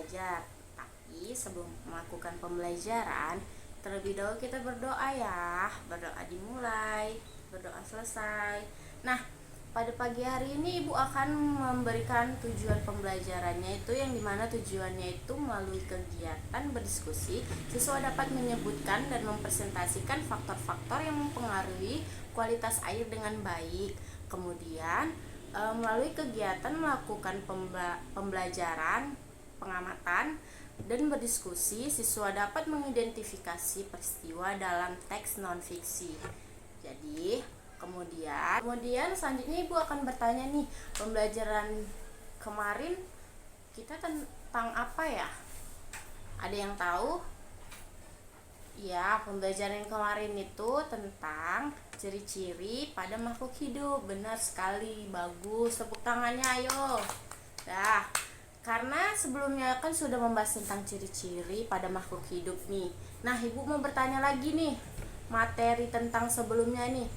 belajar. Tapi sebelum melakukan pembelajaran, terlebih dahulu kita berdoa ya. Berdoa dimulai, berdoa selesai. Nah, pada pagi hari ini Ibu akan memberikan tujuan pembelajarannya, itu yang dimana tujuannya itu melalui kegiatan berdiskusi, siswa dapat menyebutkan dan mempresentasikan faktor-faktor yang mempengaruhi kualitas air dengan baik. Kemudian melalui kegiatan melakukan pembelajaran, pengamatan, dan berdiskusi, siswa dapat mengidentifikasi peristiwa dalam teks non-fiksi. Jadi, kemudian selanjutnya Ibu akan bertanya nih, pembelajaran kemarin kita tentang apa ya? Ada yang tahu? Ya, pembelajaran kemarin itu tentang ciri-ciri pada makhluk hidup. Benar sekali, bagus. Tepuk tangannya ayo. Dah, karena sebelumnya kan sudah membahas tentang ciri-ciri pada makhluk hidup nih. Nah, Ibu mau bertanya lagi nih, materi tentang sebelumnya nih.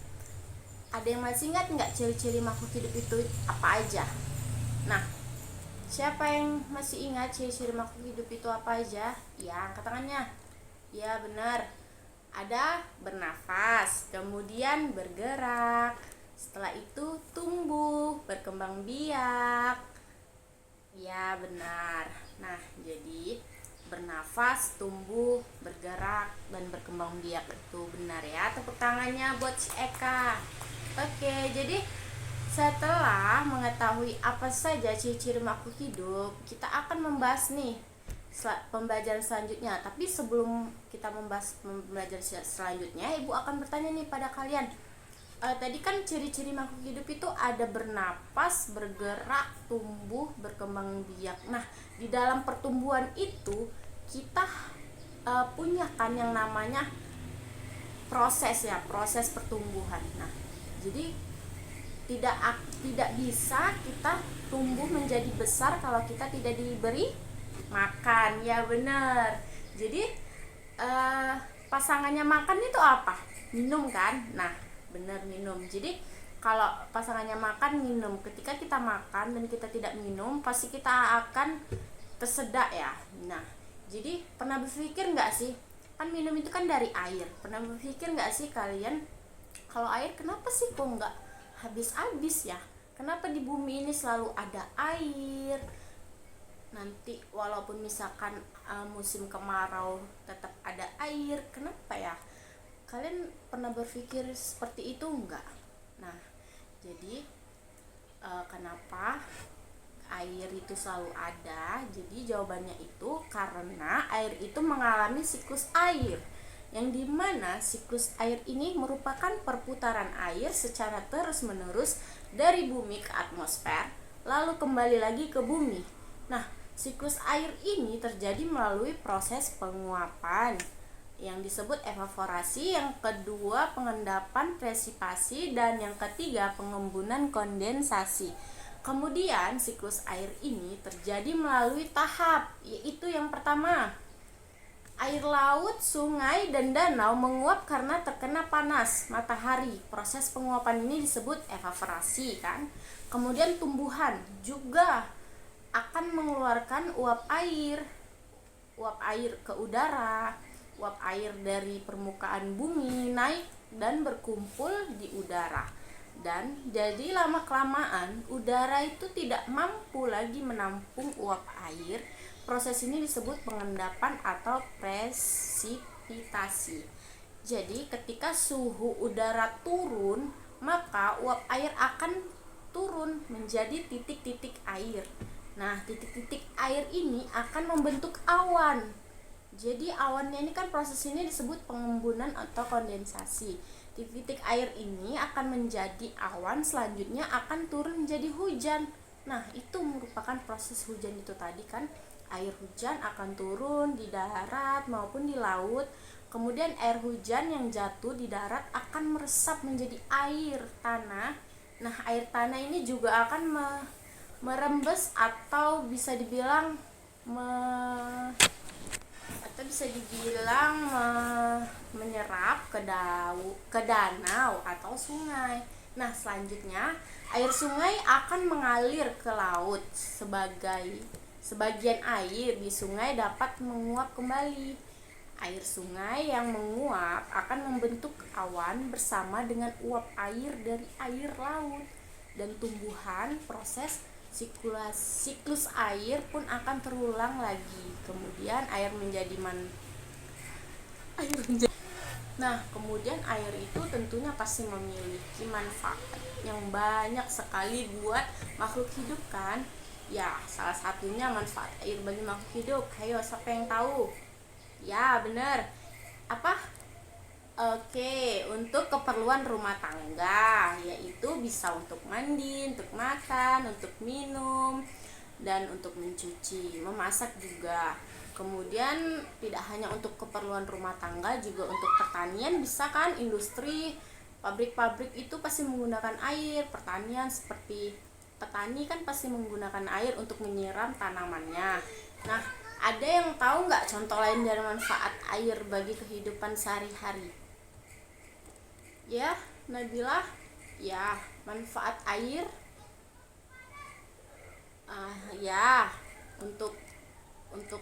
Ada yang masih ingat nggak ciri-ciri makhluk hidup itu apa aja? Nah, siapa yang masih ingat ciri-ciri makhluk hidup itu apa aja? Ya, angkat tangannya. Ya, benar. Ada bernafas, kemudian bergerak, setelah itu tumbuh, berkembang biak. Ya, benar. Nah, jadi bernafas, tumbuh, bergerak, dan berkembang biak itu benar ya. Tepuk tangannya buat si Eka. Oke, jadi setelah mengetahui apa saja ciri-ciri makhluk hidup, kita akan membahas nih pembelajaran selanjutnya. Tapi sebelum kita membahas pembelajaran selanjutnya, Ibu akan bertanya nih pada kalian. Tadi kan ciri-ciri makhluk hidup itu ada bernapas, bergerak, tumbuh, berkembang biak. Nah, di dalam pertumbuhan itu kita punya kan yang namanya proses ya, proses pertumbuhan. Nah, jadi tidak bisa kita tumbuh menjadi besar kalau kita tidak diberi makan. Ya, benar. Jadi pasangannya makan itu apa? Minum kan? Nah, benar, minum. Jadi kalau pasangannya makan, minum. Ketika kita makan dan kita tidak minum, pasti kita akan tersedak ya. Nah, jadi pernah berpikir nggak sih, kan minum itu kan dari air. Pernah berpikir nggak sih kalian, kalau air kenapa sih kok nggak habis-habis ya? Kenapa di bumi ini selalu ada air? Nanti walaupun misalkan musim kemarau tetap ada air. Kenapa ya? Kalian pernah berpikir seperti itu enggak? Nah, jadi kenapa air itu selalu ada? Jadi jawabannya itu karena air itu mengalami siklus air, yang dimana siklus air ini merupakan perputaran air secara terus-menerus dari bumi ke atmosfer, lalu kembali lagi ke bumi. Nah, siklus air ini terjadi melalui proses penguapan yang disebut evaporasi, yang kedua pengendapan presipasi, dan yang ketiga pengembunan kondensasi. Kemudian siklus air ini terjadi melalui tahap, yaitu yang pertama, air laut, sungai, dan danau menguap karena terkena panas matahari. Proses penguapan ini disebut evaporasi kan. Kemudian tumbuhan juga akan mengeluarkan uap air ke udara. Uap air dari permukaan bumi naik dan berkumpul di udara. Dan jadi lama-kelamaan udara itu tidak mampu lagi menampung uap air. Proses ini disebut pengendapan atau presipitasi. Jadi ketika suhu udara turun, maka uap air akan turun menjadi titik-titik air. Nah, titik-titik air ini akan membentuk awan. Jadi awannya ini kan, proses ini disebut pengembunan atau kondensasi. Titik-titik air ini akan menjadi awan, selanjutnya akan turun menjadi hujan. Nah, itu merupakan proses hujan itu tadi kan. Air hujan akan turun di darat maupun di laut. Kemudian air hujan yang jatuh di darat akan meresap menjadi air tanah. Nah, air tanah ini juga akan merembes atau bisa dibilang menyerap ke danau atau sungai. Nah, selanjutnya air sungai akan mengalir ke laut sebagai Sebagian air di sungai dapat menguap kembali. Air sungai yang menguap akan membentuk awan bersama dengan uap air dari air laut, dan tumbuhan proses siklus air pun akan terulang lagi. Kemudian air menjadi kemudian air itu tentunya pasti memiliki manfaat yang banyak sekali buat makhluk hidup kan. Ya, salah satunya manfaat air bagi makhluk hidup. Ayo, siapa yang tahu? Ya, benar. Apa? Oke, untuk keperluan rumah tangga, yaitu bisa untuk mandi, untuk makan, untuk minum, dan untuk mencuci, memasak juga. Kemudian tidak hanya untuk keperluan rumah tangga, juga untuk pertanian bisa kan, industri, pabrik-pabrik itu pasti menggunakan air. Pertanian seperti petani kan pasti menggunakan air untuk menyiram tanamannya. Nah, ada yang tahu nggak contoh lain dari manfaat air bagi kehidupan sehari-hari? Ya, Nabila. Ya, manfaat air. Ya, untuk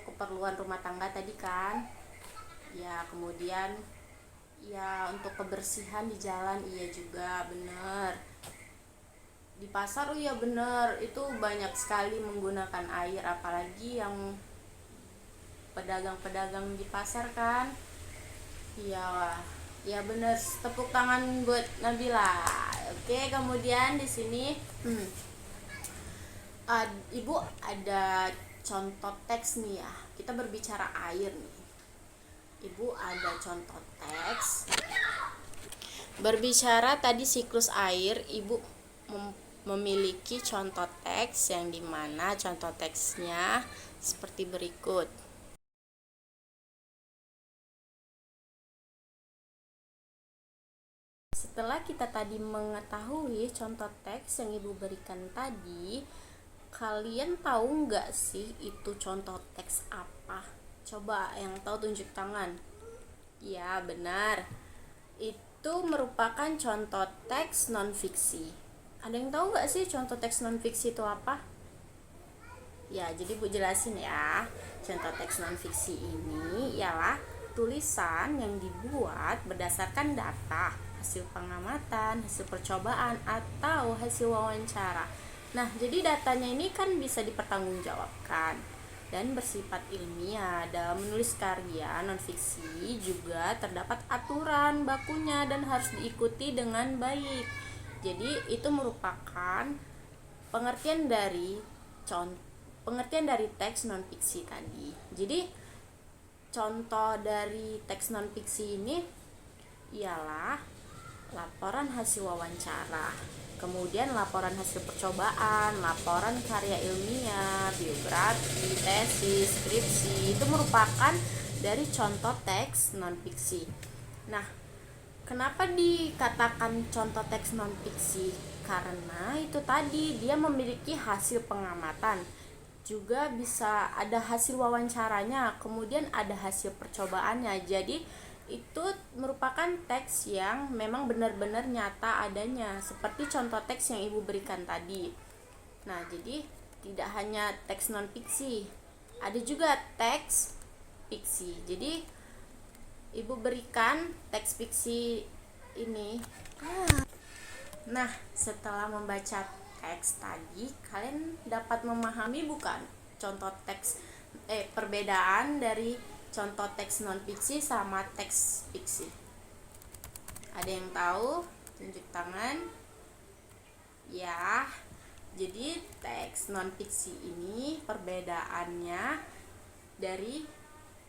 keperluan rumah tangga tadi kan. Ya, kemudian ya untuk kebersihan di jalan, iya juga bener. Di pasar, oh iya bener, itu banyak sekali menggunakan air, apalagi yang pedagang-pedagang di pasar kan. Iya, ya bener, tepuk tangan buat Nabila. Oke, kemudian di sini Ibu ada contoh teks nih ya. Kita berbicara air nih. Ibu ada contoh teks. Berbicara tadi siklus air, Ibu memiliki contoh teks yang dimana contoh teksnya seperti berikut. Setelah kita tadi mengetahui contoh teks yang Ibu berikan tadi, kalian tahu nggak sih itu contoh teks apa? Coba yang tahu tunjuk tangan. Ya, benar. Itu merupakan contoh teks non-fiksi. Ada yang tahu nggak sih contoh teks non-fiksi itu apa? Ya, jadi Bu jelasin ya. Contoh teks non-fiksi ini ialah tulisan yang dibuat berdasarkan data, hasil pengamatan, hasil percobaan, atau hasil wawancara. Nah, jadi datanya ini kan bisa dipertanggungjawabkan dan bersifat ilmiah. Dalam menulis karya non-fiksi juga terdapat aturan bakunya dan harus diikuti dengan baik. Jadi, itu merupakan pengertian dari teks non-fiksi tadi. Jadi, contoh dari teks non-fiksi ini ialah laporan hasil wawancara, kemudian laporan hasil percobaan, laporan karya ilmiah, biografi, tesis, skripsi, itu merupakan dari contoh teks non-fiksi. Nah, kenapa dikatakan contoh teks non-fiksi? Karena itu tadi dia memiliki hasil pengamatan, juga bisa ada hasil wawancaranya, kemudian ada hasil percobaannya. Jadi itu merupakan teks yang memang benar-benar nyata adanya, seperti contoh teks yang Ibu berikan tadi. Nah, jadi tidak hanya teks non-fiksi, ada juga teks fiksi. Jadi Ibu berikan teks fiksi ini. Nah, setelah membaca teks tadi, kalian dapat memahami bukan contoh teks perbedaan dari contoh teks non-fiksi sama teks fiksi? Ada yang tahu? Tunjuk tangan. Ya, jadi teks non-fiksi ini perbedaannya dari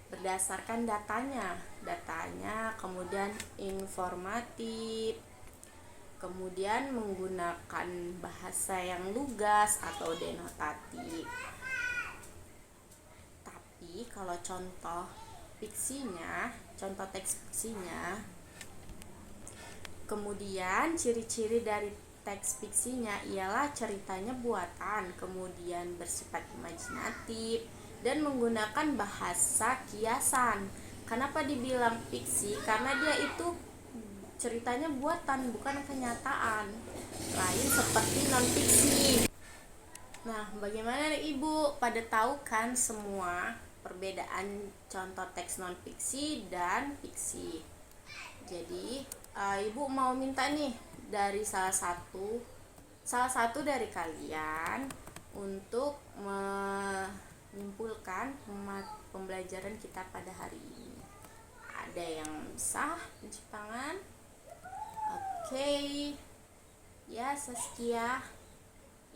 berdasarkan datanya, kemudian informatif, kemudian menggunakan bahasa yang lugas atau denotatif. Tapi kalau contoh teks fiksinya, kemudian ciri-ciri dari teks fiksinya ialah ceritanya buatan, kemudian bersifat imajinatif dan menggunakan bahasa kiasan. Kenapa dibilang fiksi? Karena dia itu ceritanya buatan, bukan kenyataan, lain seperti non-fiksi. Nah, bagaimana nih Ibu? Pada tahu kan semua perbedaan contoh teks non fiksi dan fiksi. Jadi, Ibu mau minta nih dari salah satu dari kalian untuk menyimpulkan pembelajaran kita pada hari ini. Ada yang sah cuci tangan? Oke. Ya, Saskia.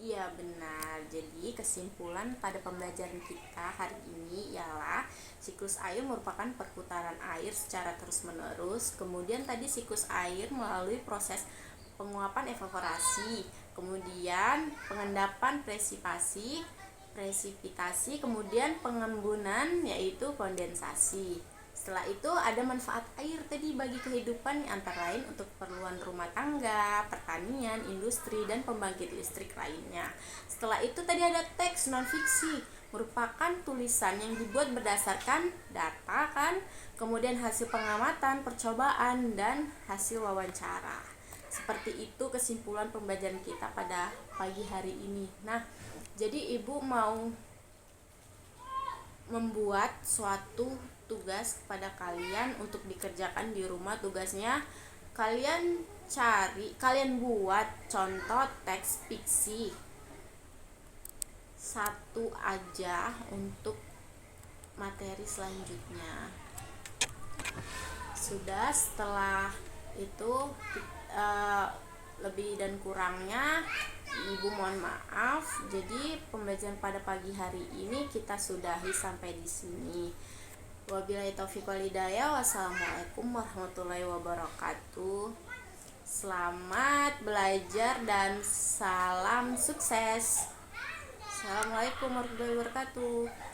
Iya benar. Jadi kesimpulan pada pembelajaran kita hari ini ialah siklus air merupakan perputaran air secara terus-menerus. Kemudian tadi siklus air melalui proses penguapan evaporasi, kemudian pengendapan presipitasi, kemudian pengembunan yaitu kondensasi. Setelah itu ada manfaat air tadi bagi kehidupan antara lain untuk keperluan rumah tangga, pertanian, industri, dan pembangkit listrik lainnya. Setelah itu tadi ada teks non fiksi, merupakan tulisan yang dibuat berdasarkan data kan, kemudian hasil pengamatan, percobaan, dan hasil wawancara. Seperti itu kesimpulan pembelajaran kita pada pagi hari ini. Nah, jadi Ibu mau membuat suatu tugas kepada kalian untuk dikerjakan di rumah. Tugasnya kalian buat contoh teks fiksi satu aja untuk materi selanjutnya. Sudah, setelah itu lebih dan kurangnya Ibu mohon maaf. Jadi pembelajaran pada pagi hari ini kita sudahi sampai di sini. Wabillahi taufiq wal hidayah. Wassalamualaikum warahmatullahi wabarakatuh. Selamat belajar dan salam sukses. Assalamualaikum warahmatullahi wabarakatuh.